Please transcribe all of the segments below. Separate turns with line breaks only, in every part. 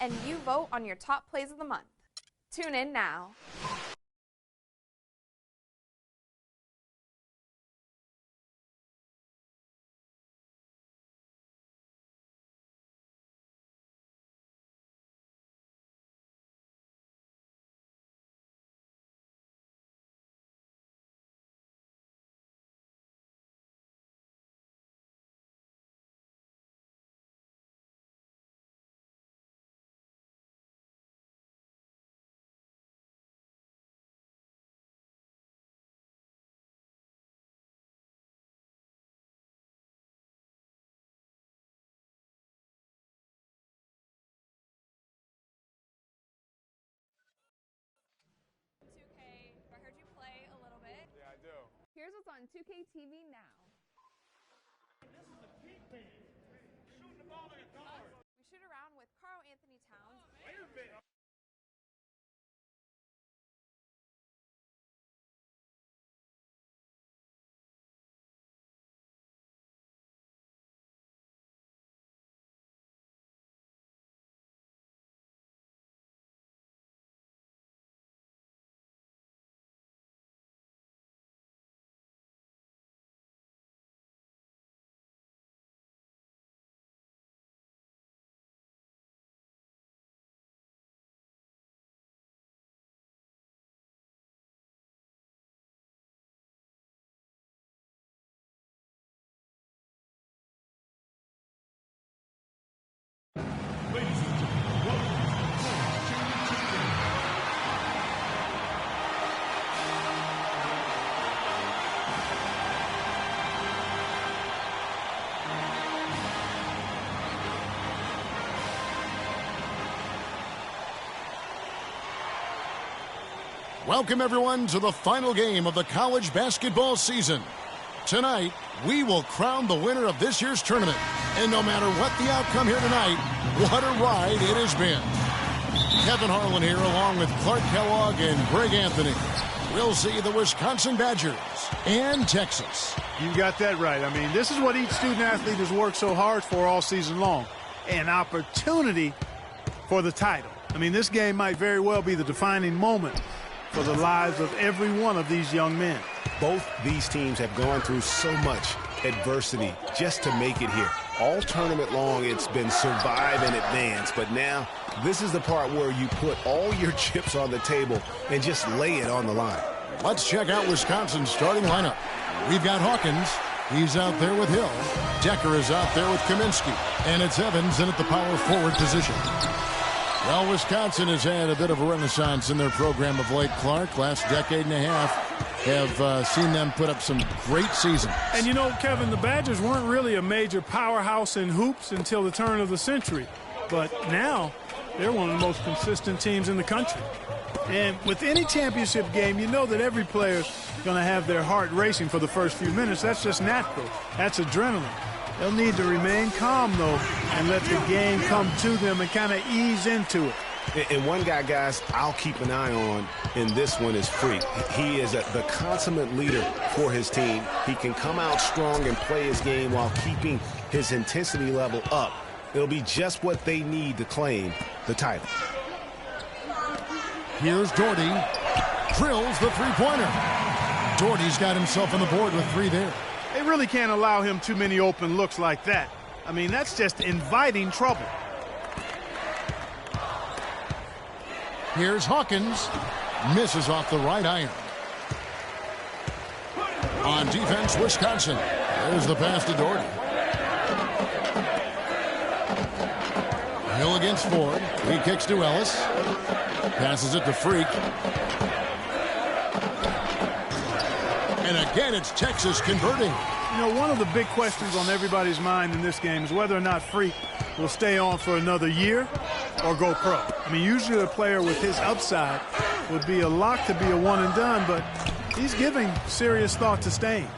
and you vote on your top plays of the month. Tune in now. Here's what's on 2K TV now.
This is a peak man. Shooting the ball like a guard.
We shoot around with Carl Anthony Towns.
Wait a minute.
Welcome, everyone, to the final game of the college basketball season. Tonight, we will crown the winner of this year's tournament. And no matter what the outcome here tonight, what a ride it has been. Kevin Harlan here, along with Clark Kellogg and Greg Anthony. We'll see the Wisconsin Badgers and Texas.
You got that right. I mean, this is what each student-athlete has worked so hard for all season long. An opportunity for the title. I mean, this game might very well be the defining moment for the lives of every one of these young men.
Both these teams have gone through so much adversity just to make it here. All tournament long, it's been survive and advance, but now this is the part where you put all your chips on the table and just lay it on the line.
Let's check out Wisconsin's starting lineup. We've got Hawkins. He's out there with Hill. Decker is out there with Kaminsky. And it's Evans in at the power forward position. Well, Wisconsin has had a bit of a renaissance in their program of late, Clark. Last decade and a half have seen them put up some great seasons.
And you know, Kevin, the Badgers weren't really a major powerhouse in hoops until the turn of the century. But now, they're one of the most consistent teams in the country. And with any championship game, you know that every player's going to have their heart racing for the first few minutes. That's just natural. That's adrenaline. They'll need to remain calm, though, and let the game come to them and kind of ease into it.
And one guy, guys, I'll keep an eye on in this one is Freak. He is the consummate leader for his team. He can come out strong and play his game while keeping his intensity level up. It'll be just what they need to claim the title.
Here's Doherty. Drills the three-pointer. Doherty's got himself on the board with 3 there.
They really can't allow him too many open looks like that. I mean, that's just inviting trouble.
Here's Hawkins. Misses off the right iron. On defense, Wisconsin. There's the pass to Doherty. Hill against Ford. He kicks to Ellis. Passes it to Freak. And again, it's Texas converting.
You know, one of the big questions on everybody's mind in this game is whether or not Freak will stay on for another year or go pro. I mean, usually a player with his upside would be a lock to be a one-and-done, but he's giving serious thought to staying.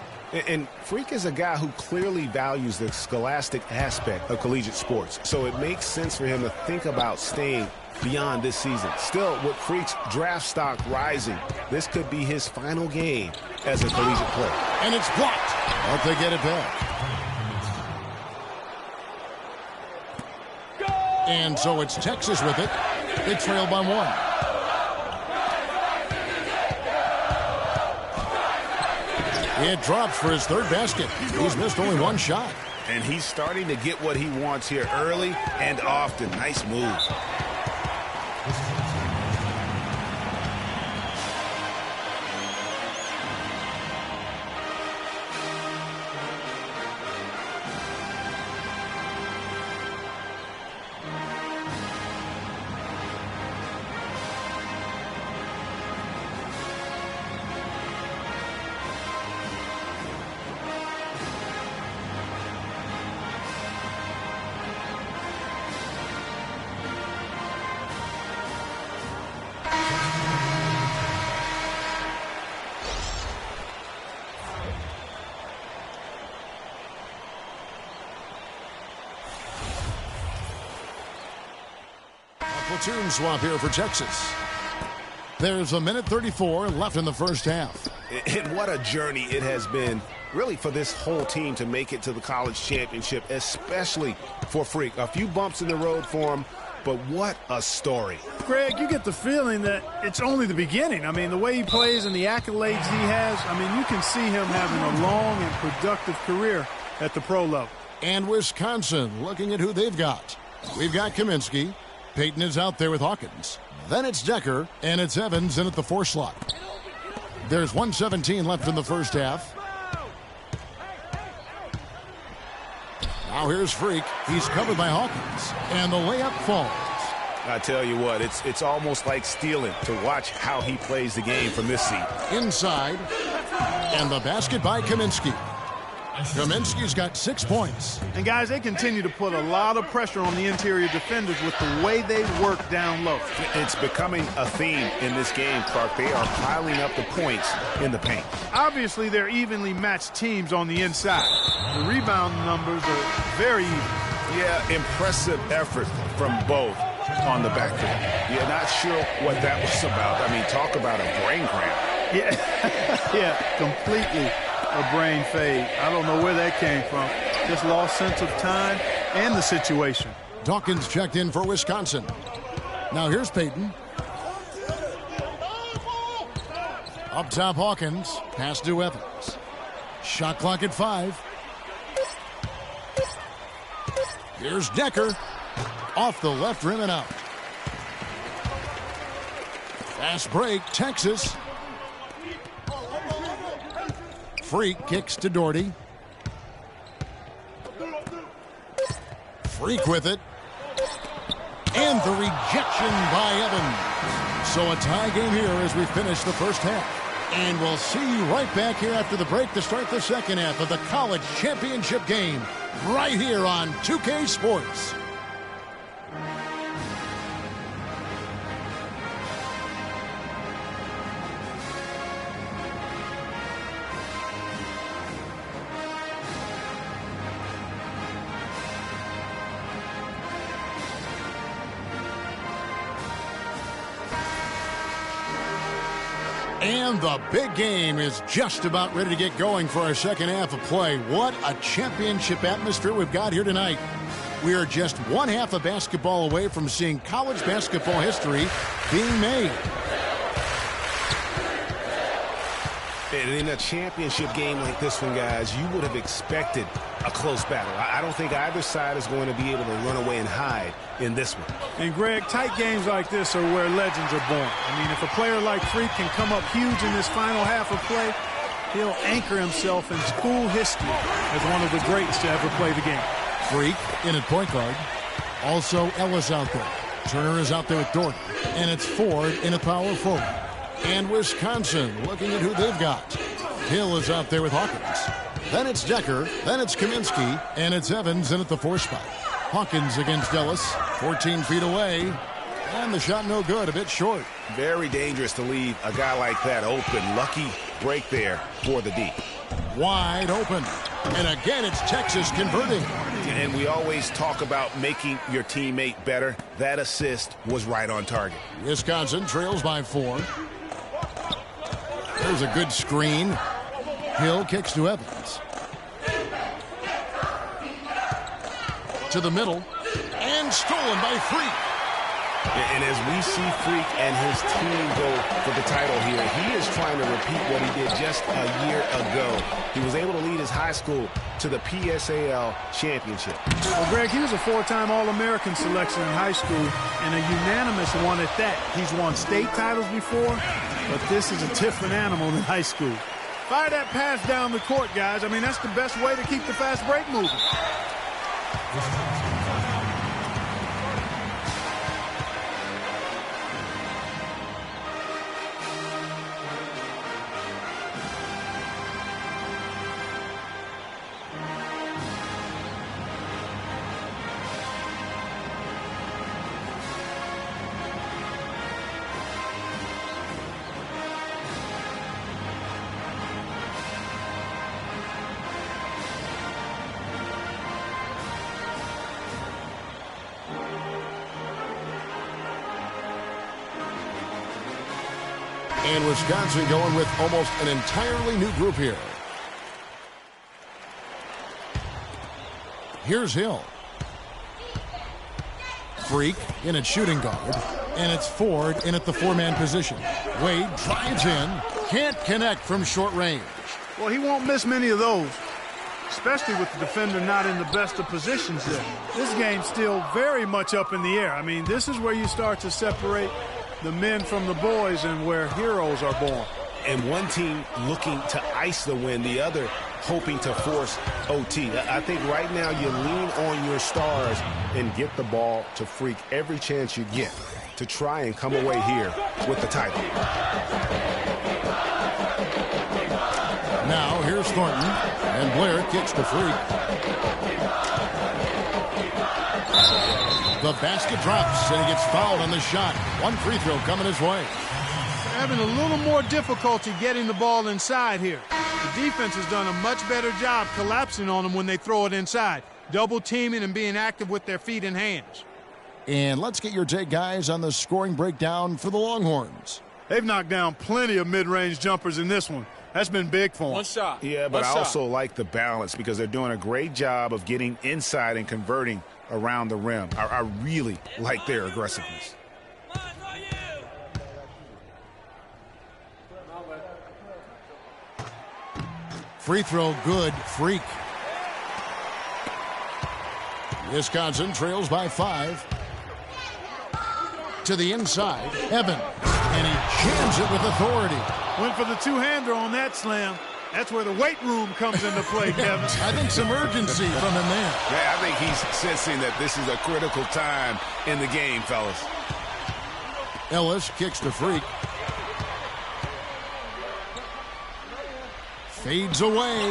And Freak is a guy who clearly values the scholastic aspect of collegiate sports, so it makes sense for him to think about staying beyond this season. Still, with Freak's draft stock rising, this could be his final game as a collegiate player.
And it's blocked. But they get it back. And so it's Texas with it. They trail by 1. It drops for his 3rd basket. He's missed only 1 shot.
And he's starting to get what he wants here early and often. Nice move.
Platoon swap here for Texas. There's 1:34 left in the first half.
And what a journey it has been, really, for this whole team to make it to the college championship, especially for Freak. A few bumps in the road for him, but what a story.
Greg, you get the feeling that it's only the beginning. I mean, the way he plays and the accolades he has, I mean, you can see him having a long and productive career at the pro level.
And Wisconsin looking at who they've got. We've got Kaminsky. Payton is out there with Hawkins. Then it's Decker, and it's Evans in at the 4 slot. There's 1:17 left in the first half. Now here's Freak. He's covered by Hawkins, and the layup falls.
I tell you what, it's almost like stealing to watch how he plays the game from this seat.
Inside, and the basket by Kaminsky. Kaminsky's got 6 points.
And, guys, they continue to put a lot of pressure on the interior defenders with the way they work down low.
It's becoming a theme in this game, Clark. They are piling up the points in the paint.
Obviously, they're evenly matched teams on the inside. The rebound numbers are very even.
Yeah, impressive effort from both on the backcourt. Yeah, not sure what that was about. I mean, talk about a brain cramp.
Yeah, yeah, completely a brain fade. I don't know where that came from. Just lost sense of time and the situation.
Dawkins checked in for Wisconsin. Now here's Payton. Up top, Hawkins. Pass to Evans. Shot clock at 5. Here's Decker. Off the left rim and out. Fast break, Texas. Freak kicks to Doherty. Freak with it. And the rejection by Evans. So a tie game here as we finish the first half. And we'll see you right back here after the break to start the second half of the college championship game right here on 2K Sports. And the big game is just about ready to get going for our second half of play. What a championship atmosphere we've got here tonight. We are just one half of basketball away from seeing college basketball history being made.
And in a championship game like this one, guys, you would have expected a close battle. I don't think either side is going to be able to run away and hide in this one.
And, Greg, tight games like this are where legends are born. I mean, if a player like Freak can come up huge in this final half of play, he'll anchor himself in school history as one of the greats to ever play the game.
Freak in at point guard. Also Ellis out there. Turner is out there with Dorton. And it's Ford in a power forward. And Wisconsin looking at who they've got. Hill is out there with Hawkins. Then it's Decker. Then it's Kaminsky. And it's Evans in at the 4 spot. Hawkins against Ellis. 14 feet away. And the shot no good. A bit short.
Very dangerous to leave a guy like that open. Lucky break there for the D.
Wide open. And again, it's Texas converting.
And we always talk about making your teammate better. That assist was right on target.
Wisconsin trails by 4. There's a good screen. Hill kicks to Evans. To the middle. And and stolen by Freak.
And as we see Freak and his team go for the title here, he is trying to repeat what he did just a year ago. He was able to lead his high school to the PSAL championship.
Well, Greg, he was a 4-time All-American selection in high school and a unanimous one at that. He's won state titles before, but this is a different animal than high school. Fire that pass down the court, guys. I mean, that's the best way to keep the fast break moving.
And Wisconsin going with almost an entirely new group here. Here's Hill. Freak in at shooting guard. And it's Ford in at the 4-man position. Wade drives in. Can't connect from short range.
Well, he won't miss many of those, especially with the defender not in the best of positions there. This game's still very much up in the air. I mean, this is where you start to separate the men from the boys and where heroes are born.
And one team looking to ice the win, the other hoping to force OT. I think right now you lean on your stars and get the ball to Freak every chance you get to try and come away here with the title.
Now here's Thornton, and Blair kicks to Freak. The basket drops, and he gets fouled on the shot. One free throw coming his way.
Having a little more difficulty getting the ball inside here. The defense has done a much better job collapsing on them when they throw it inside, double teaming and being active with their feet and hands.
And let's get your take, guys, on the scoring breakdown for the Longhorns.
They've knocked down plenty of mid-range jumpers in this one. That's been big for them.
One shot.
Yeah, but I also like the balance because they're doing a great job of getting inside and converting around the rim. I really like their aggressiveness.
Free throw good, Freak. Wisconsin trails by 5. To the inside, Evan. And he jams it with authority.
Went for the two-hander on that slam. That's where the weight room comes into play, Kevin.
I think some urgency from him there.
Yeah, I think he's sensing that this is a critical time in the game, fellas.
Ellis kicks to Freak. Fades away.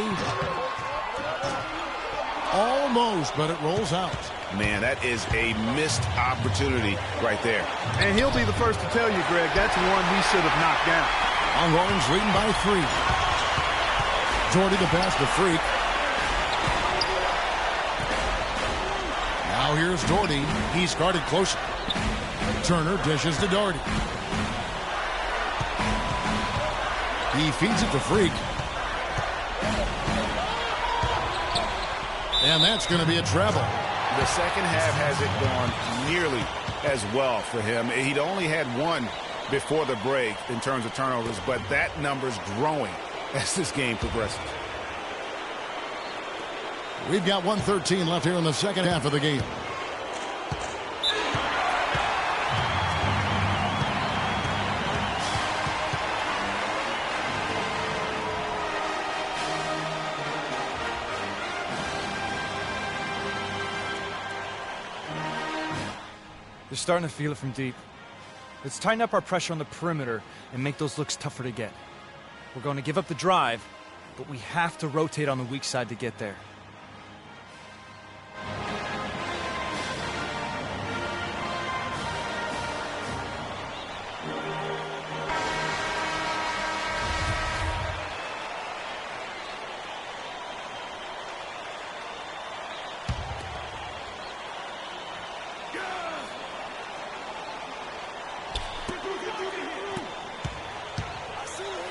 Almost, but it rolls out.
Man, that is a missed opportunity right there.
And he'll be the first to tell you, Greg, that's one he should have knocked down.
Longhorns leading by 3. Doherty the pass to Freak. Now here's Doherty. He's guarded closer. Turner dishes to Doherty. He feeds it to Freak. And that's going to be a travel.
The second half hasn't gone nearly as well for him. He'd only had one before the break in terms of turnovers, but that number's growing as this game progresses.
We've got 1:13 left here in the second half of the game.
They're starting to feel it from deep. Let's tighten up our pressure on the perimeter and make those looks tougher to get. We're going to give up the drive, but we have to rotate on the weak side to get there.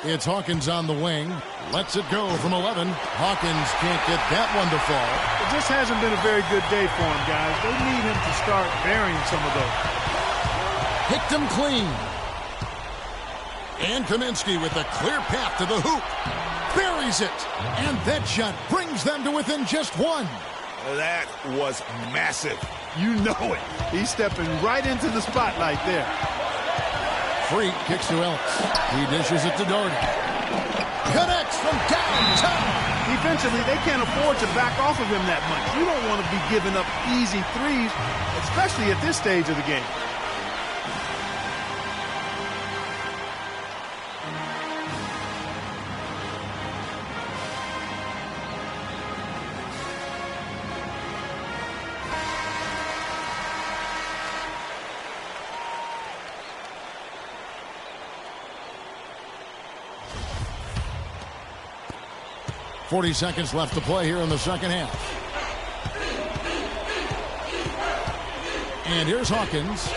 It's Hawkins on the wing. Lets it go from 11. Hawkins can't get that one to fall.
It just hasn't been a very good day for him, guys. They need him to start burying some of those.
Picked him clean. And Kaminsky with a clear path to the hoop. Buries it. And that shot brings them to within just one.
That was massive.
You know it. He's stepping right into the spotlight there.
Freak kicks to Ellis. He dishes it to Doherty. Connects from downtown.
Defensively, they can't afford to back off of him that much. You don't want to be giving up easy threes, especially at this stage of the game.
.40 left to play here in the second half. And here's Hawkins.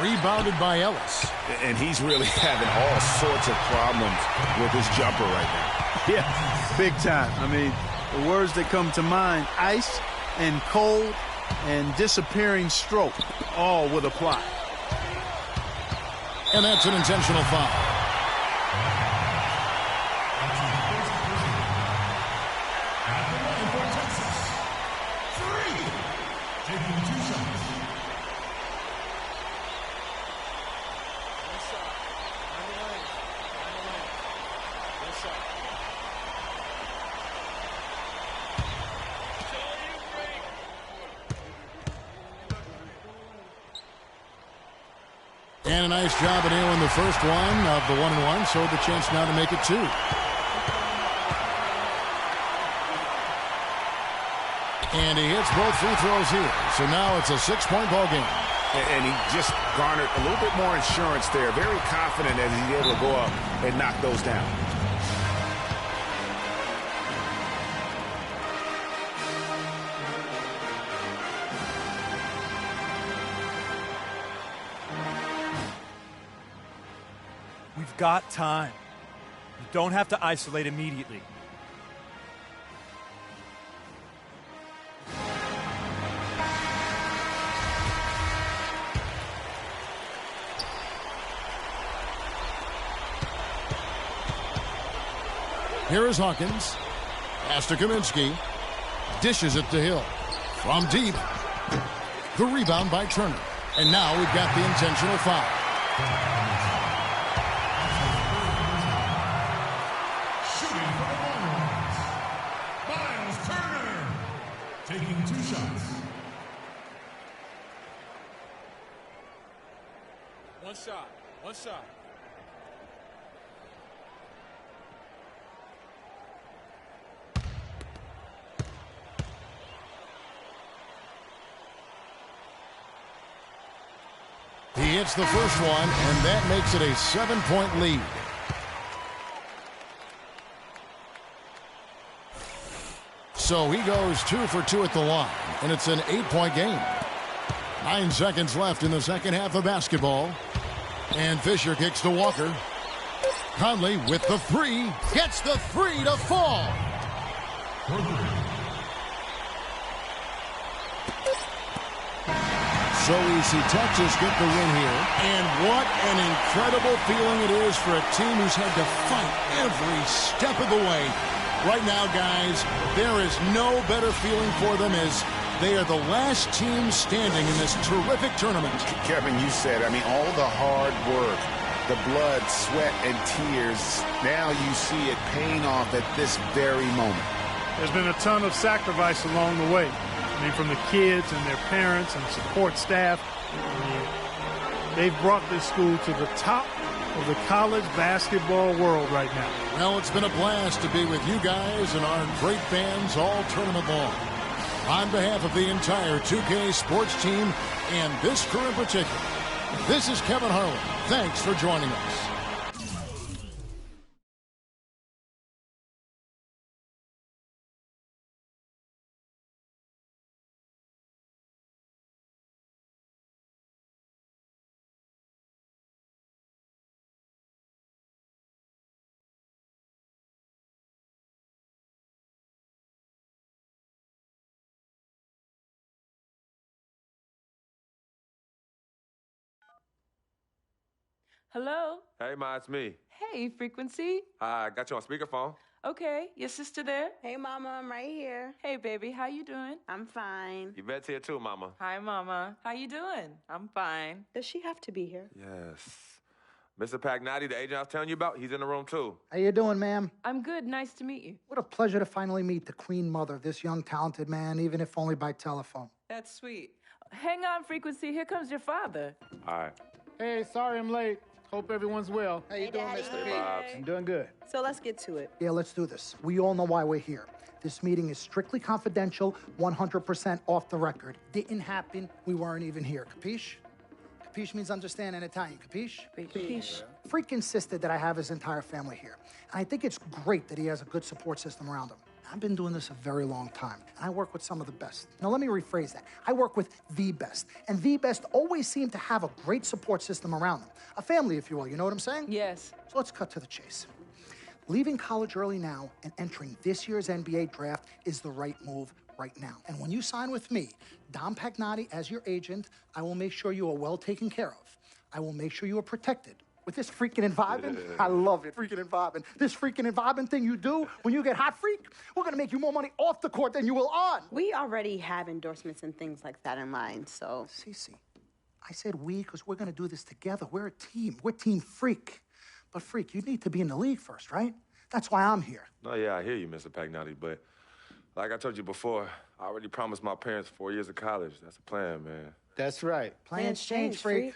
Rebounded by Ellis.
And he's really having all sorts of problems with his jumper right now.
Yeah, big time. I mean, the words that come to mind, ice and cold and disappearing stroke, all would apply.
And that's an intentional foul. And a nice job at nailing the first one of the 1-and-1, so the chance now to make it 2. And he hits both free throws here. So now it's a 6-point ball game.
And he just garnered a little bit more insurance there. Very confident as he's able to go up and knock those down.
We've got time. You don't have to isolate immediately.
Here is Hawkins. Pass to Kaminsky. Dishes it to Hill. From deep. The rebound by Turner. And now we've got the intentional foul.
Shooting for the Bulls. Miles Turner taking 2 shots. One shot.
He hits the first one, and that makes it a 7-point lead. So he goes 2 for 2 at the line, and it's an 8-point game. 9 seconds left in the second half of basketball. And Fisher kicks to Walker. Conley with the 3. Gets the 3 to fall. So we see Texas get the win here. And what an incredible feeling it is for a team who's had to fight every step of the way. Right now, guys, there is no better feeling for them as they are the last team standing in this terrific tournament.
Kevin, you said, I mean, all the hard work, the blood, sweat, and tears, now you see it paying off at this very moment.
There's been a ton of sacrifice along the way. I mean, from the kids and their parents and support staff. I mean, they've brought this school to the top of the college basketball world right now.
Well, it's been a blast to be with you guys and our great fans all tournament long. On behalf of the entire 2K sports team and this crew in particular, this is Kevin Harlan. Thanks for joining us.
Hello?
Hey, Ma, it's me.
Hey, Frequency.
I got you on speakerphone.
Okay, your sister there?
Hey, Mama, I'm right here.
Hey, baby, how you doing?
I'm fine.
Yvette's here too, Mama.
Hi, Mama. How you doing? I'm fine.
Does she have to be here?
Yes. Mr. Pagnotti, the agent I was telling you about, he's in the room too.
How you doing, ma'am?
I'm good. Nice to meet you.
What a pleasure to finally meet the queen mother of this young, talented man, even if only by telephone.
That's sweet. Hang on, Frequency. Here comes your father.
All right.
Hey, sorry I'm late. Hope everyone's well.
How you doing, Mr. P?
I'm doing good.
So let's get to it.
Yeah, let's do this. We all know why we're here. This meeting is strictly confidential, 100% off the record. Didn't happen. We weren't even here. Capiche? Capiche means understand in Italian. Capiche?
Capiche.
Freak insisted that I have his entire family here. And I think it's great that he has a good support system around him. I've been doing this a very long time, and I work with some of the best. Now, let me rephrase that. I work with the best, and the best always seem to have a great support system around them. A family, if you will, you know what I'm saying?
Yes.
So let's cut to the chase. Leaving college early now and entering this year's NBA draft is the right move right now. And when you sign with me, Dom Pagnotti, as your agent, I will make sure you are well taken care of. I will make sure you are protected. With this freaking environment, I love it, freaking environment. This freaking environment thing you do when you get hot freak, we're gonna make you more money off the court than you will on.
We already have endorsements and things like that in mind, so.
Cece, I said we because we're gonna do this together. We're a team. We're Team Freak. But Freak, you need to be in the league first, right? That's why I'm here.
No, yeah, I hear you, Mr. Pagnotti, but like I told you before, I already promised my parents 4 years of college. That's a plan, man.
That's right.
Plans change, Freak.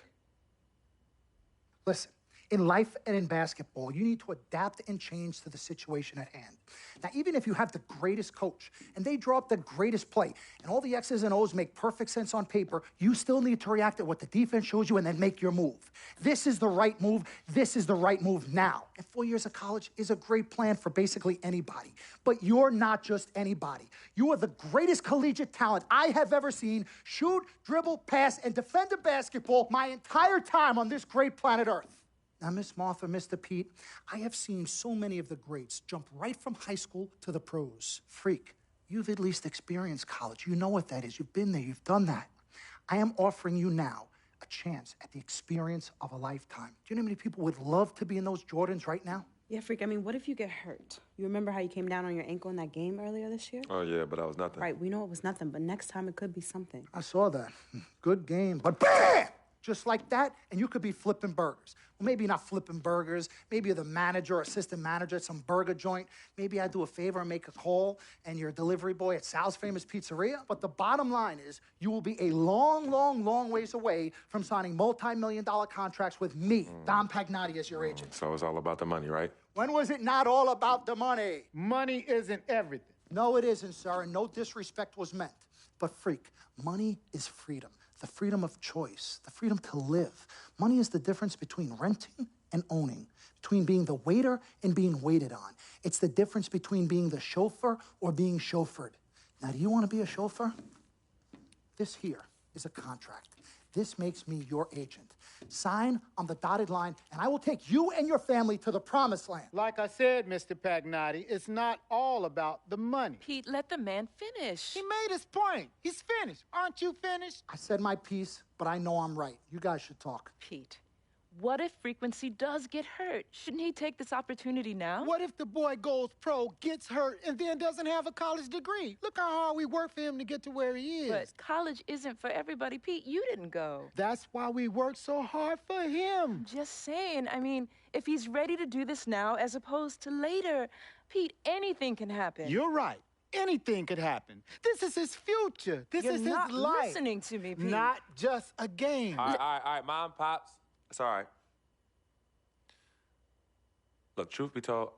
Listen. In life and in basketball, you need to adapt and change to the situation at hand. Now, even if you have the greatest coach and they draw up the greatest play and all the X's and O's make perfect sense on paper, you still need to react to what the defense shows you and then make your move. This is the right move. This is the right move now. And 4 years of college is a great plan for basically anybody. But you're not just anybody. You are the greatest collegiate talent I have ever seen shoot, dribble, pass, and defend a basketball my entire time on this great planet Earth. Now, Miss Martha, Mr. Pete, I have seen so many of the greats jump right from high school to the pros. Freak, you've at least experienced college. You know what that is. You've been there. You've done that. I am offering you now a chance at the experience of a lifetime. Do you know how many people would love to be in those Jordans right now?
Yeah, Freak, I mean, what if you get hurt? You remember how you came down on your ankle in that game earlier this year?
Oh, yeah, but that was nothing.
Right, we know it was nothing, but next time it could be something.
I saw that. Good game. But BAM! Just like that, and you could be flipping burgers. Well, maybe not flipping burgers. Maybe you're the manager or assistant manager at some burger joint. Maybe I do a favor and make a call, and you're a delivery boy at Sal's Famous Pizzeria. But the bottom line is, you will be a long, long, long ways away from signing multi-million-dollar contracts with me, Dom Pagnotti, as your agent.
So it's all about the money, right?
When was it not all about the money?
Money isn't everything.
No, it isn't, sir, and no disrespect was meant. But Freak, money is freedom. The freedom of choice, the freedom to live. Money is the difference between renting and owning, between being the waiter and being waited on. It's the difference between being the chauffeur or being chauffeured. Now, do you want to be a chauffeur? This here is a contract. This makes me your agent. Sign on the dotted line, and I will take you and your family to the promised land.
Like I said, Mr. Pagnotti, it's not all about the money.
Pete, let the man finish.
He made his point. He's finished. Aren't you finished?
I said my piece, but I know I'm right. You guys should talk.
Pete, what if Frequency does get hurt? Shouldn't he take this opportunity now?
What if the boy goes pro, gets hurt, and then doesn't have a college degree? Look how hard we work for him to get to where he is.
But college isn't for everybody. Pete, you didn't go.
That's why we work so hard for him.
Just saying. I mean, if he's ready to do this now as opposed to later, Pete, anything can happen.
You're right. Anything could happen. This is his future. This
You're
is
not
his life.
listening to me, Pete.
Not just a game.
All right, Mom, Pops. It's all right. Look, truth be told,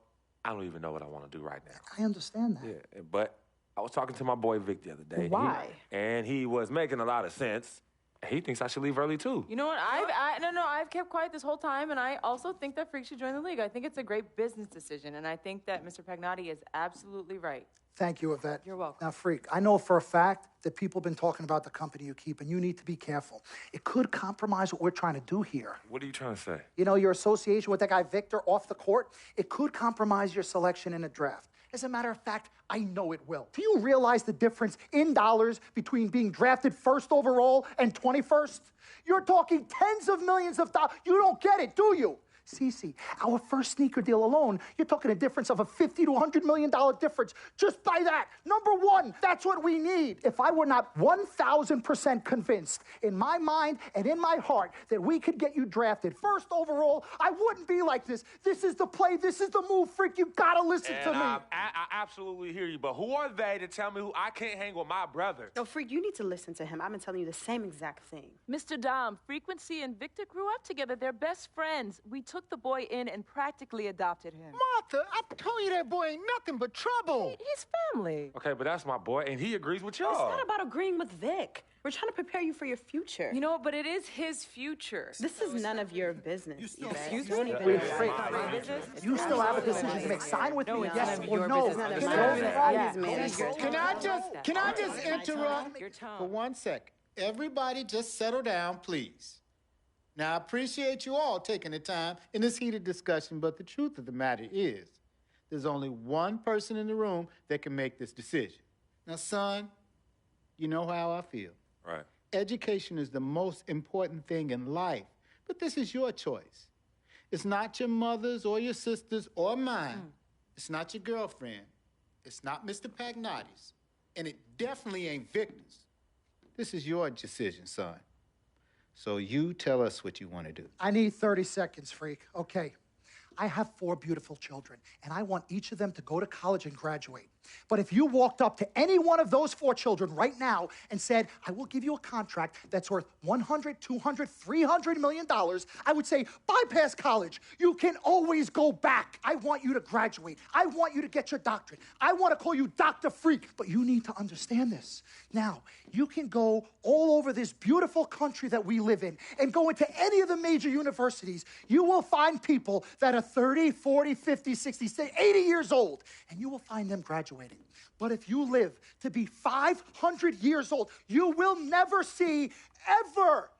I don't even know what I want to do right now.
I understand that.
Yeah, but I was talking to my boy Vic the other day.
Why?
And he was making a lot of sense. He thinks I should leave early, too.
You know what? I've kept quiet this whole time, and I also think that Freak should join the league. I think it's a great business decision, and I think that Mr. Pagnotti is absolutely right.
Thank you, Yvette.
You're welcome.
Now, Freak, I know for a fact that people have been talking about the company you keep, and you need to be careful. It could compromise what we're trying to do here.
What are you trying to say?
You know, your association with that guy Victor off the court, it could compromise your selection in a draft. As a matter of fact, I know it will. Do you realize the difference in dollars between being drafted first overall and 21st? You're talking tens of millions of dollars. You don't get it, do you? Cece, our first sneaker deal alone, you're talking a difference of a $50 to $100 million difference just by that. Number one, that's what we need. If I were not 1,000% convinced in my mind and in my heart that we could get you drafted first overall, I wouldn't be like this. This is the play. This is the move, Freak. You gotta listen to me.
I absolutely hear you, but who are they to tell me who I can't hang with my brother?
No, Freak, you need to listen to him. I've been telling you the same exact thing.
Mr. Dom, Frequency and Victor grew up together. They're best friends. We took the boy in and practically adopted him.
Martha, I told you that boy ain't nothing but trouble.
He's family.
Okay, but that's my boy, and he agrees with y'all.
It's not about agreeing with Vic. We're trying to prepare you for your future.
You know, but it is his future.
This is none of your business.
Excuse
me?
You still have a decision to make. Sign with me, yes or no.
Can I just interrupt for 1 second? Everybody just settle down, please. Now, I appreciate you all taking the time in this heated discussion, but the truth of the matter is there's only one person in the room that can make this decision. Now, son, you know how I feel.
Right.
Education is the most important thing in life, but this is your choice. It's not your mother's or your sister's or mine. It's not your girlfriend. It's not Mr. Pagnotti's. And it definitely ain't Victor's. This is your decision, son. So you tell us what you want to do.
I need 30 seconds, Freak. Okay. I have 4 beautiful children, and I want each of them to go to college and graduate. But if you walked up to any one of those 4 children right now and said, I will give you a contract that's worth $100, $200, $300 million, I would say, bypass college. You can always go back. I want you to graduate. I want you to get your doctorate. I want to call you Dr. Freak, but you need to understand this. Now, you can go all over this beautiful country that we live in and go into any of the major universities. You will find people that are 30, 40, 50, 60, 80 years old, and you will find them graduating. But if you live to be 500 years old, you will never see ever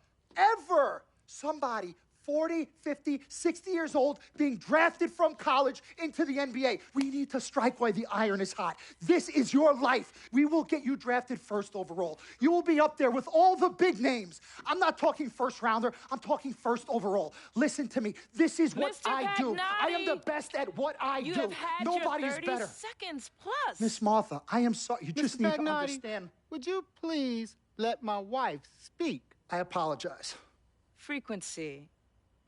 somebody 40, 50, 60 years old being drafted from college into the NBA. We need to strike while the iron is hot. This is your life. We will get you drafted first overall. You will be up there with all the big names. I'm not talking first rounder. I'm talking first overall. Listen to me. This is what I do. I am the best at what I do.
You have had
Nobody
your
is
30
better.
seconds plus.
Miss Martha, I am sorry. You just need to understand.
Would you please let my wife speak?
I apologize.
Frequency.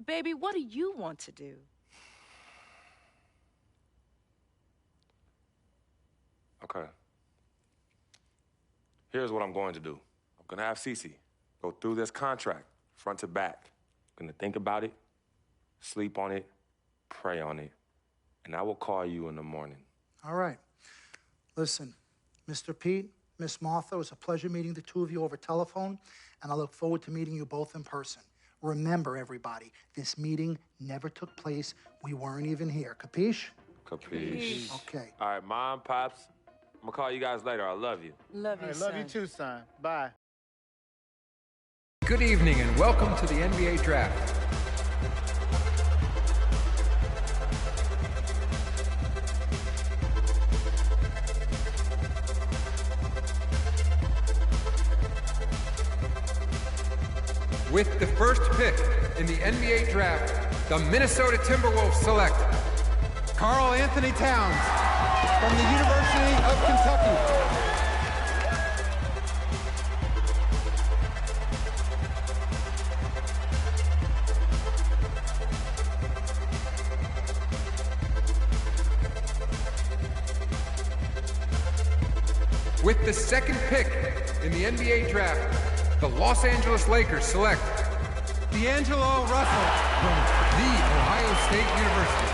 Baby, what do you want to do?
Okay. Here's what I'm going to do. I'm going to have Cece go through this contract, front to back. I'm going to think about it, sleep on it, pray on it, and I will call you in the morning.
All right. Listen, Mr. Pete, Miss Martha, it was a pleasure meeting the two of you over telephone, and I look forward to meeting you both in person. Remember, everybody, this meeting never took place. We weren't even here. Capiche?
Capiche.
Okay.
All right, Mom, Pops, I'm going to call you guys later. I love you.
Love you, son.
Love you too, son. Bye.
Good evening and welcome to the NBA Draft. With the first pick in the NBA Draft, the Minnesota Timberwolves select Karl Anthony Towns from the University of Kentucky. With the second pick in the NBA Draft, the Los Angeles Lakers select D'Angelo Russell from The Ohio State University.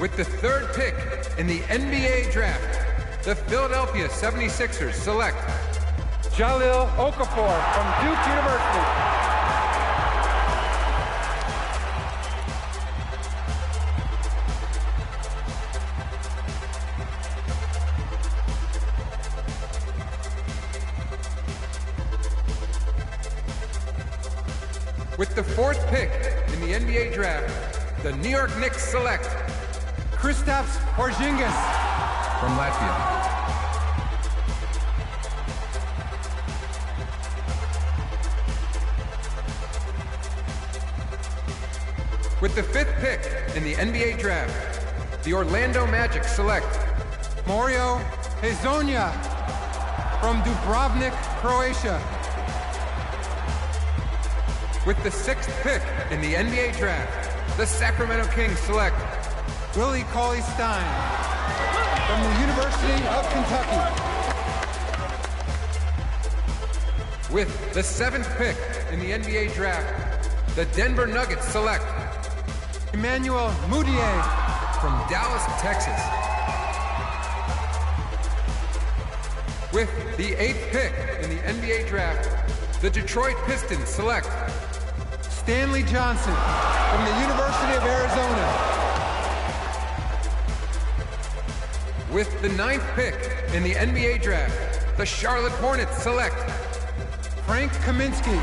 With the third pick in the NBA Draft, the Philadelphia 76ers select Jahlil Okafor from Duke University. With the 4th pick in the NBA draft, the New York Knicks select Kristaps Porzingis from Latvia. With the 5th pick in the NBA draft, the Orlando Magic select Mario Hezonja from Dubrovnik, Croatia. With the 6th pick in the NBA draft, the Sacramento Kings select Willie Cauley-Stein from the University of Kentucky. With the 7th pick in the NBA draft, the Denver Nuggets select Emmanuel Mudiay from Dallas, Texas. With the 8th pick in the NBA draft, the Detroit Pistons select Stanley Johnson from the University of Arizona. With the 9th pick in the NBA draft, the Charlotte Hornets select Frank Kaminsky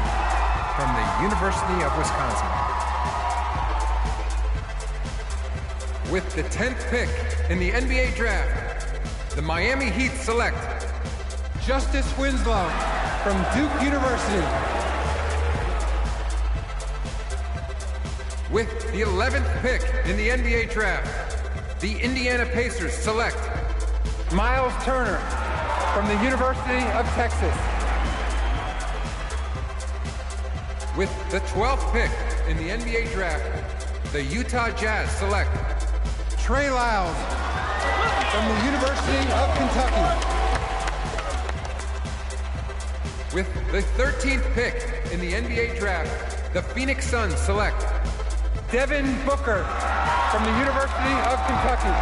from the University of Wisconsin. With the 10th pick in the NBA draft, the Miami Heat select Justice Winslow from Duke University. With the 11th pick in the NBA draft, the Indiana Pacers select Miles Turner from the University of Texas. With the 12th pick in the NBA draft, the Utah Jazz select Trey Lyles from the University of Kentucky. With the 13th pick in the NBA draft, the Phoenix Suns select Devin Booker from the University of Kentucky.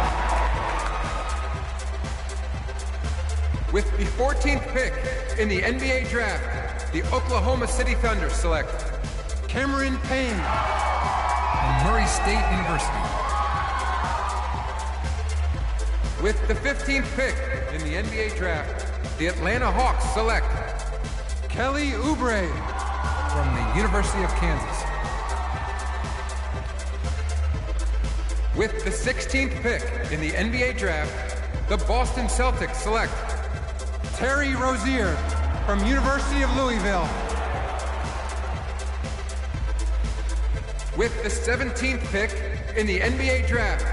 With the 14th pick in the NBA draft, the Oklahoma City Thunder select Cameron Payne from Murray State University. With the 15th pick in the NBA draft, the Atlanta Hawks select Kelly Oubre from the University of Kansas. With the 16th pick in the NBA draft, the Boston Celtics select Terry Rozier from University of Louisville. With the 17th pick in the NBA draft,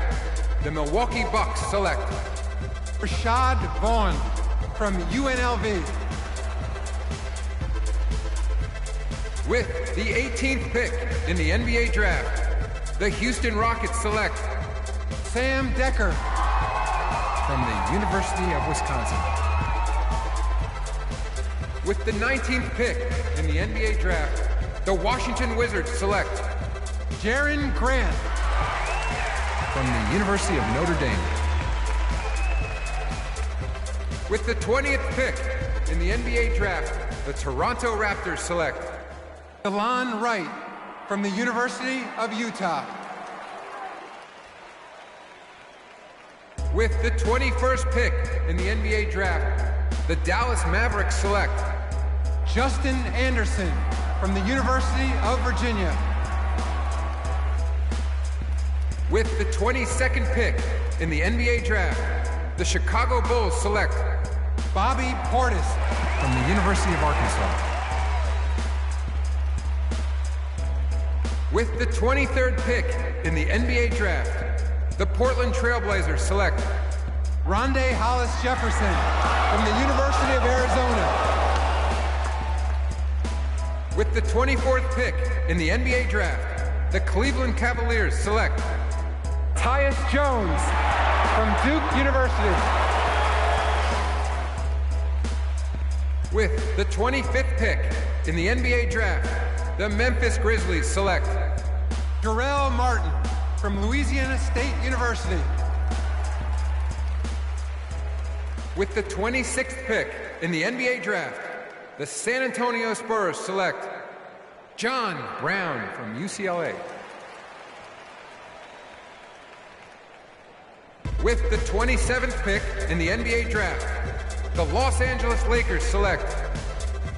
the Milwaukee Bucks select Rashad Vaughn from UNLV. With the 18th pick in the NBA draft, the Houston Rockets select Sam Decker from the University of Wisconsin. With the 19th pick in the NBA draft, the Washington Wizards select Jaren Grant from the University of Notre Dame. With the 20th pick in the NBA draft, the Toronto Raptors select Delon Wright from the University of Utah. With the 21st pick in the NBA draft, the Dallas Mavericks select Justin Anderson from the University of Virginia. With the 22nd pick in the NBA draft, the Chicago Bulls select Bobby Portis from the University of Arkansas. With the 23rd pick in the NBA draft, the Portland Trailblazers select Rondé Hollis Jefferson from the University of Arizona. With the 24th pick in the NBA draft, the Cleveland Cavaliers select Tyus Jones from Duke University. With the 25th pick in the NBA draft, the Memphis Grizzlies select Jarrell Martin from Louisiana State University. With the 26th pick in the NBA draft, the San Antonio Spurs select John Brown from UCLA. With the 27th pick in the NBA draft, the Los Angeles Lakers select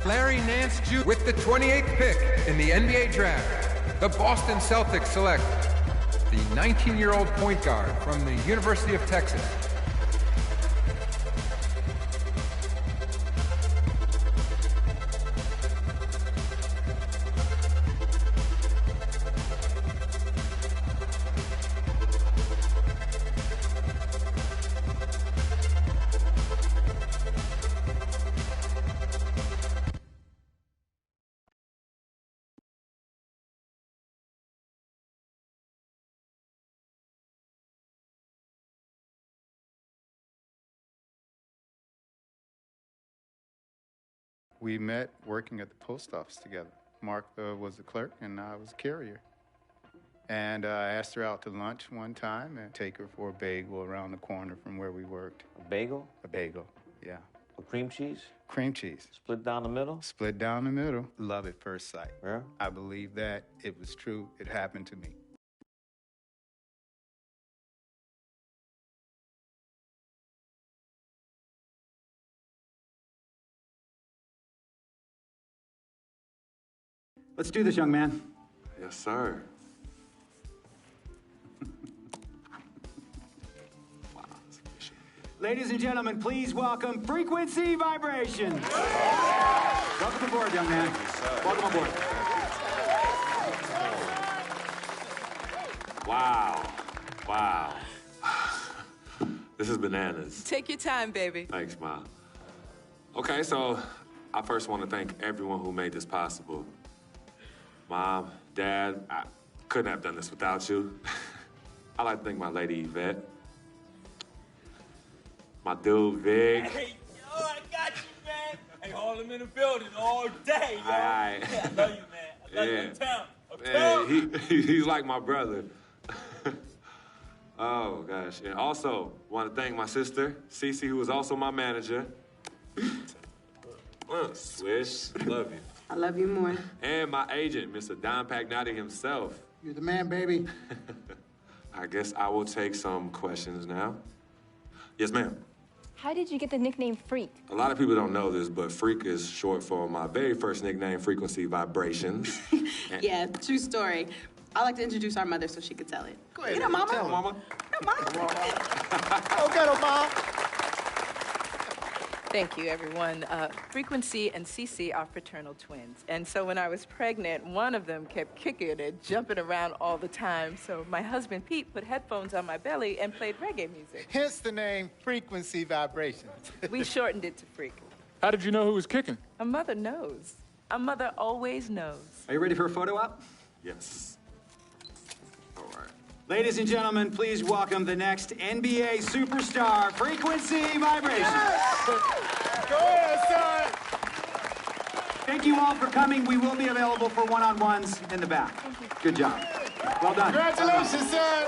Larry Nance Jr. With the 28th pick in the NBA Draft, the Boston Celtics select the 19-year-old point guard from the University of Texas.
We met working at the post office together. Mark was the clerk, and I was a carrier. And I asked her out to lunch one time and take her for a bagel around the corner from where we worked.
A bagel?
A bagel, yeah.
With cream cheese?
Cream cheese.
Split down the middle?
Split down the middle. Love at first sight.
Yeah?
I believe that. It was true. It happened to me.
Let's do this, young man.
Yes, sir.
Ladies and gentlemen, please welcome Frequency Vibrations. Welcome aboard, young man. Welcome aboard.
Wow. Wow. This is bananas.
Take your time, baby.
Thanks, Ma. Okay, so I first want to thank everyone who made this possible. Mom, Dad, I couldn't have done this without you. I'd like to thank my lady Yvette, my dude Vig.
Hey, yo, I got you, man. Hey, hold him in the building all day, yo.
Aye.
Yeah, I love you, man. I love you in town.
Man, he's like my brother. Oh, gosh. And also, want to thank my sister, Cece, who is also my manager. Swish, love you.
I love you more.
And my agent, Mr. Don Pagnotti himself.
You're the man, baby.
I guess I will take some questions now. Yes, ma'am.
How did you get the nickname Freak?
A lot of people don't know this, but Freak is short for my very first nickname, Frequency Vibrations.
Yeah, true story. I like to introduce our mother so she could tell it.
Go ahead.
You know, Mama.
Tell her, Mama.
Go get her, Mom.
Thank you, everyone. Frequency and Cece are fraternal twins. And so when I was pregnant, one of them kept kicking and jumping around all the time. So my husband, Pete, put headphones on my belly and played reggae music.
Hence the name Frequency Vibrations.
We shortened it to Freak.
How did you know who was kicking?
A mother knows. A mother always knows.
Are you ready for a photo op?
Yes. All right.
Ladies and gentlemen, please welcome the next NBA superstar, Frequency Vibrations.
Go ahead, son.
Thank you all for coming. We will be available for one-on-ones in the back. Good job. Well done.
Congratulations, son.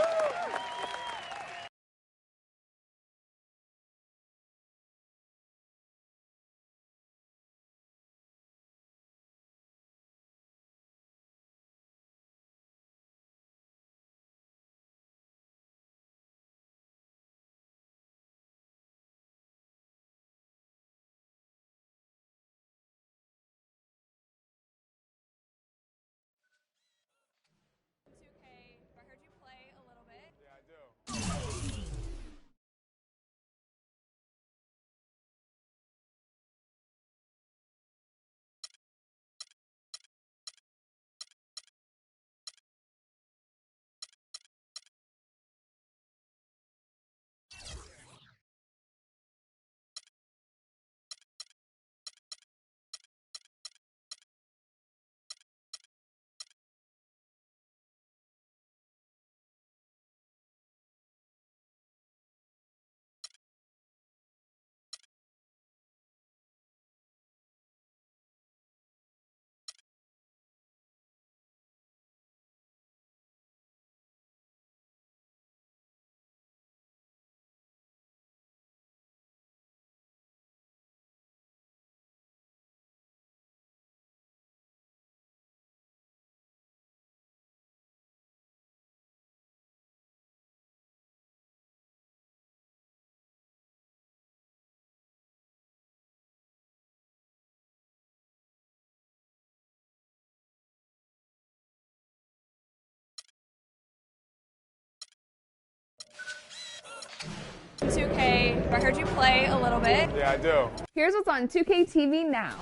2K. I heard you play a little bit.
Yeah, I do.
Here's what's on 2K TV now.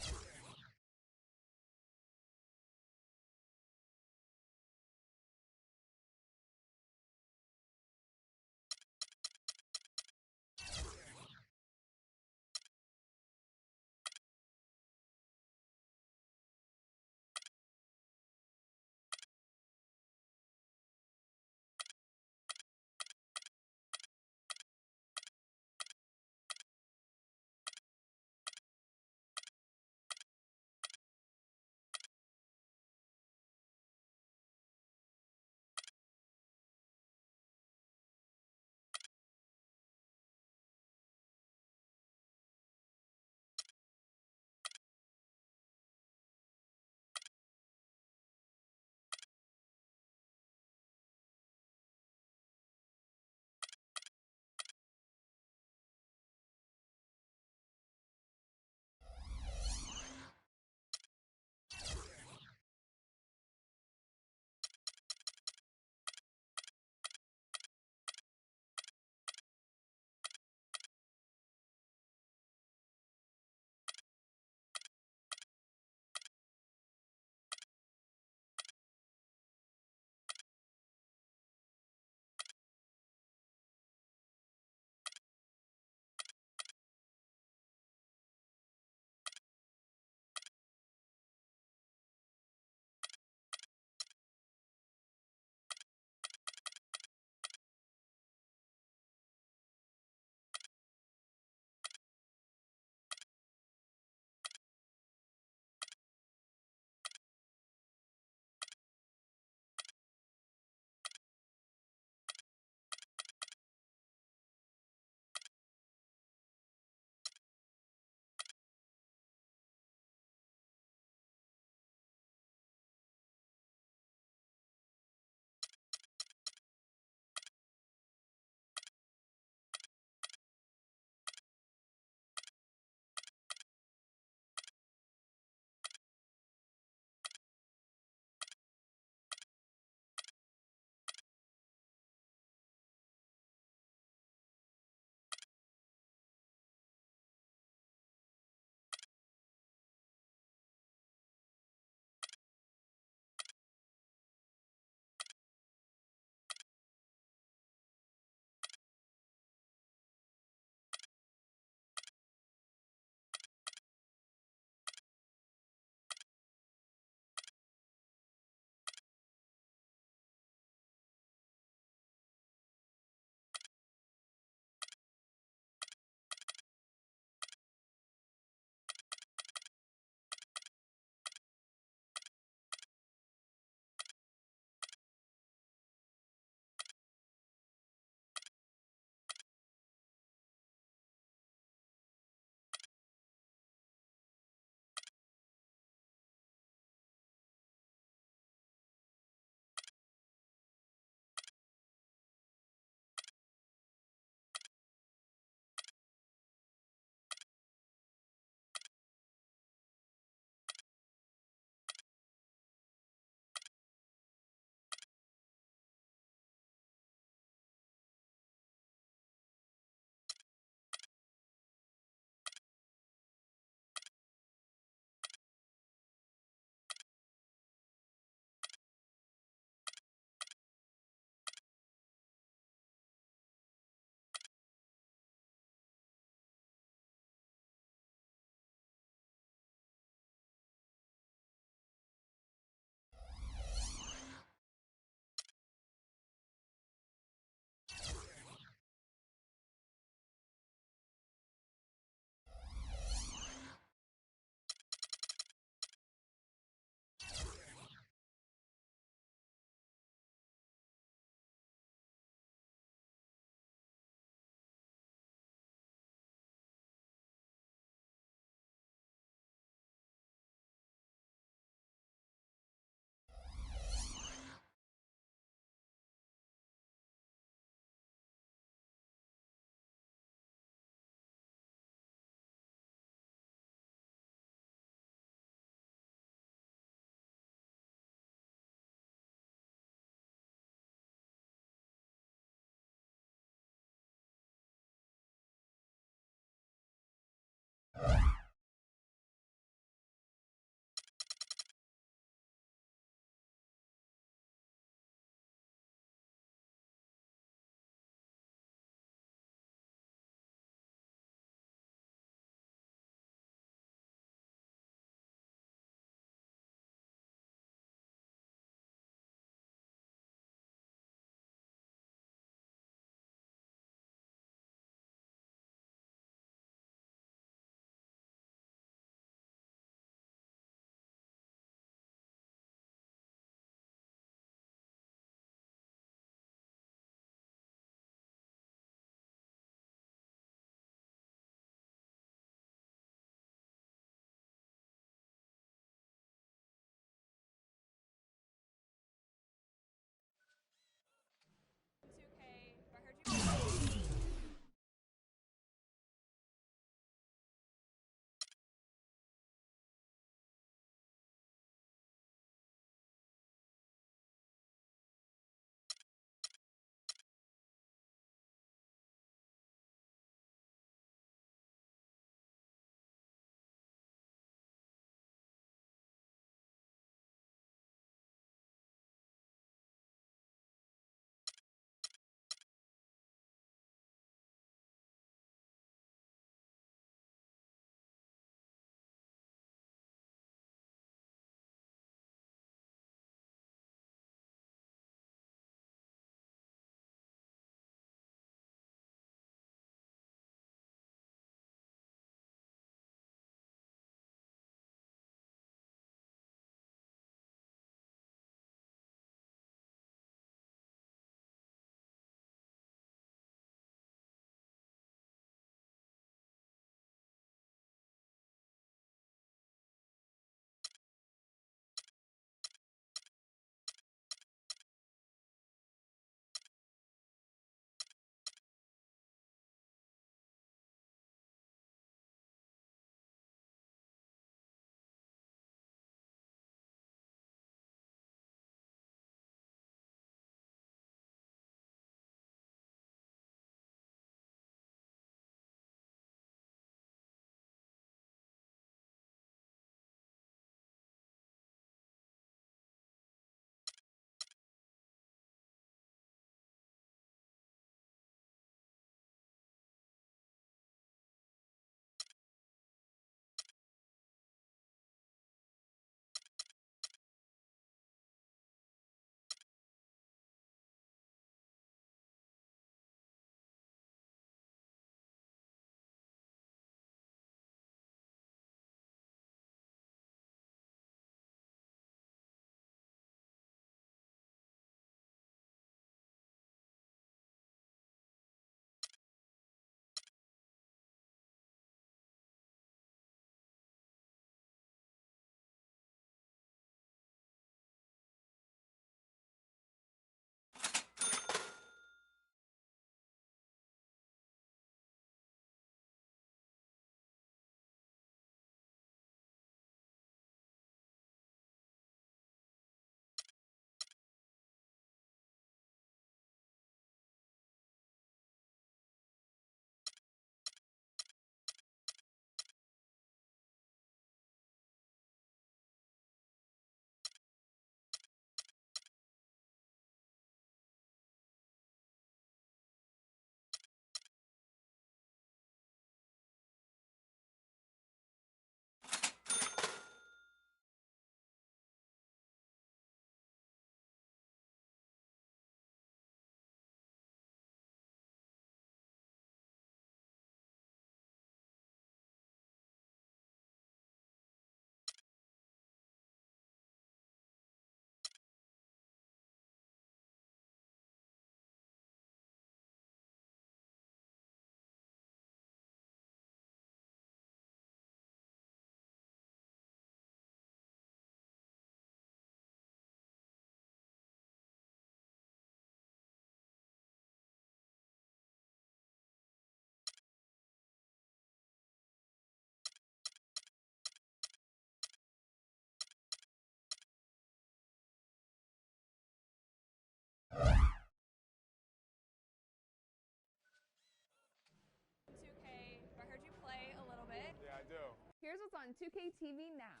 on 2K TV now.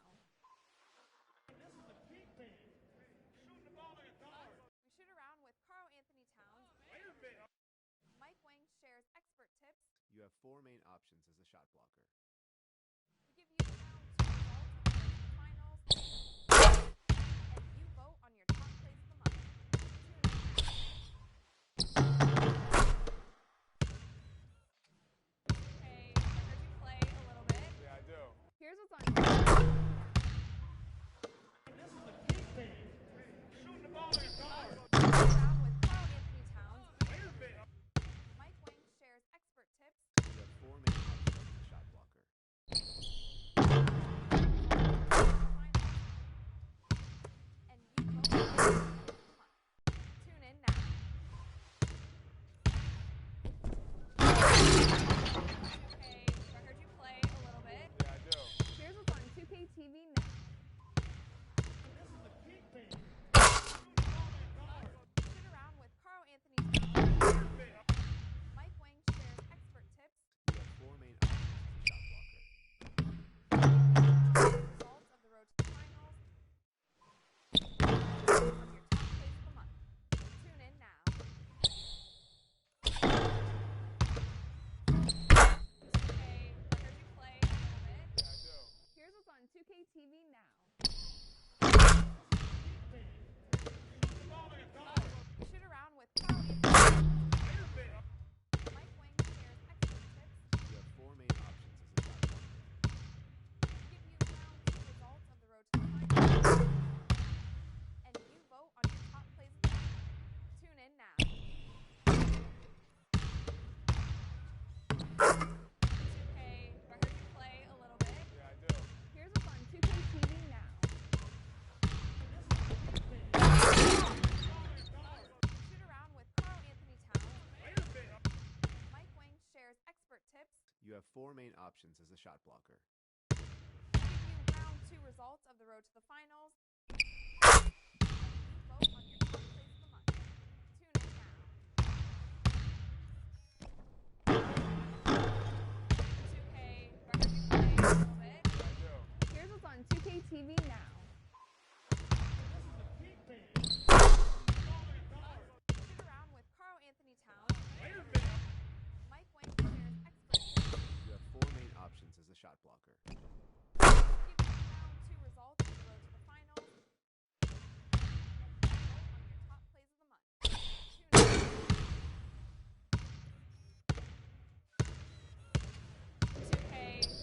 This is a deep band. Shooting the ball like a guard.
We shoot around with Carl Anthony Towns.
Wait a minute.
Mike Wang shares expert tips.
You have 4 main options as a shot blocker.
We give you round 2 results of the finals. And you vote on your top plays of the month. Tune in now. Okay, I heard you play a little bit.
Yeah, I do.
Here's what's on.
This is a deep band. Shooting the ball like a guard.
Around with Carl Anthony Towns.
Wait a minute.
Mike Wang shares expert tips.
You have 4 main options as a shot blocker.
And you vote on your top plays of the month. Tune in now. Okay, I heard you play a little bit.
Yeah, I do.
Here's what's on 2K TV now.
This is a deep band. Shooting the ball like a guard.
Shoot around with Carl Anthony Towns.
Wait a minute.
Mike Wang shares expert tips.
You have 4 main options as a shot blocker.
Results of the road to the finals. On your top plays of the month. Tune in now. Okay, I heard you play a little bit.
Yeah, I do.
Here's what's on 2K TV now.
Shooting the ball like a guard.
Shoot around with Carl Anthony Towns.
Wait a minute.
Mike Wang shares expert tips.
You have 4 main options as a shot blocker.
We give you round 2 results of the road to the finals. And you vote on your top plays of the month. Tune in now. 2K, I heard you play a little bit.
Yeah, I do.
Here's what's on 2K TV now. Shoot around with Carl Anthony Towns.
Wait a minute.
Mike Wang shares expert tips.
You have 4 main options as a shot blocker.
We give you round 2 results of the road to the finals. And you vote on your top plays of the month. Tune in now. 2K, I heard you play a little bit.
Yeah, I do.
Here's what's on 2K TV now.
This is a deep band. Shooting the ball like a guard.
Shoot around with Carl Anthony Towns.
Wait a minute.
Mike Wang shares expert tips.
You have 4 main options as a shot blocker.
We give you round 2 results of the road to the finals. And you vote on your top plays of the month. Tune in. 2K,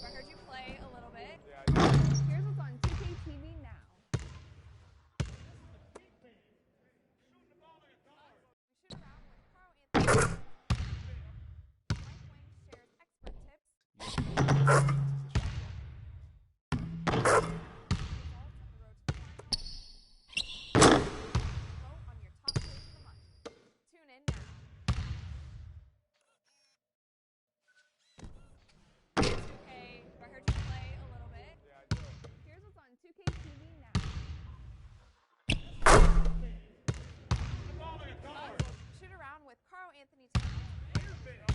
I heard you play a little bit.
Yeah, I do.
Here's what's on 2K TV now.
This is a deep band. Shooting the ball like a guard.
We shoot around with Carl Anthony Towns. Mike Wang shares expert tips.
You have 4 main options as a shot blocker.
Results of the road to the finals. Vote on your top plays of the month. Tune in now. 2K, I heard you play a little bit.
Yeah, I do.
Here's what's on 2K TV now.
Shooting the ball like a guard.
Shoot around with Carl Anthony Towns.
Wait a minute.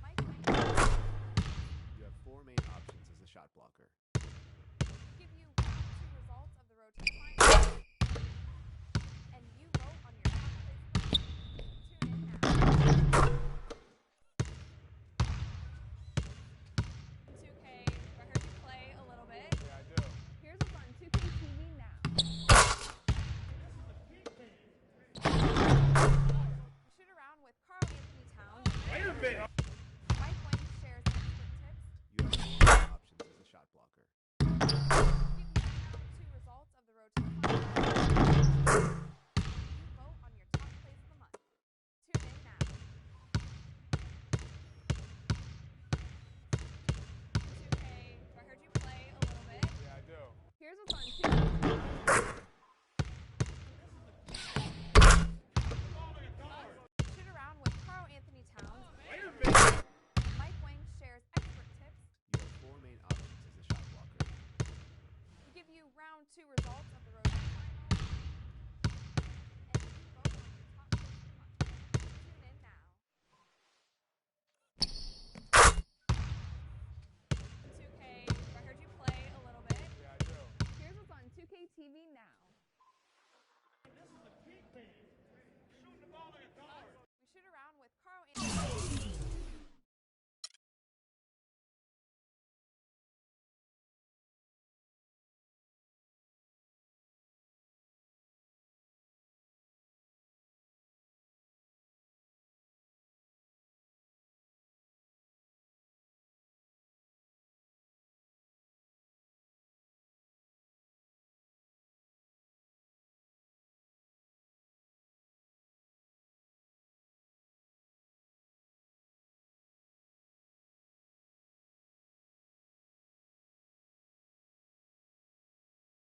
Mike Wang.
You have 4 main options as a shot blocker.
We give you round 2 results of the road to the finals.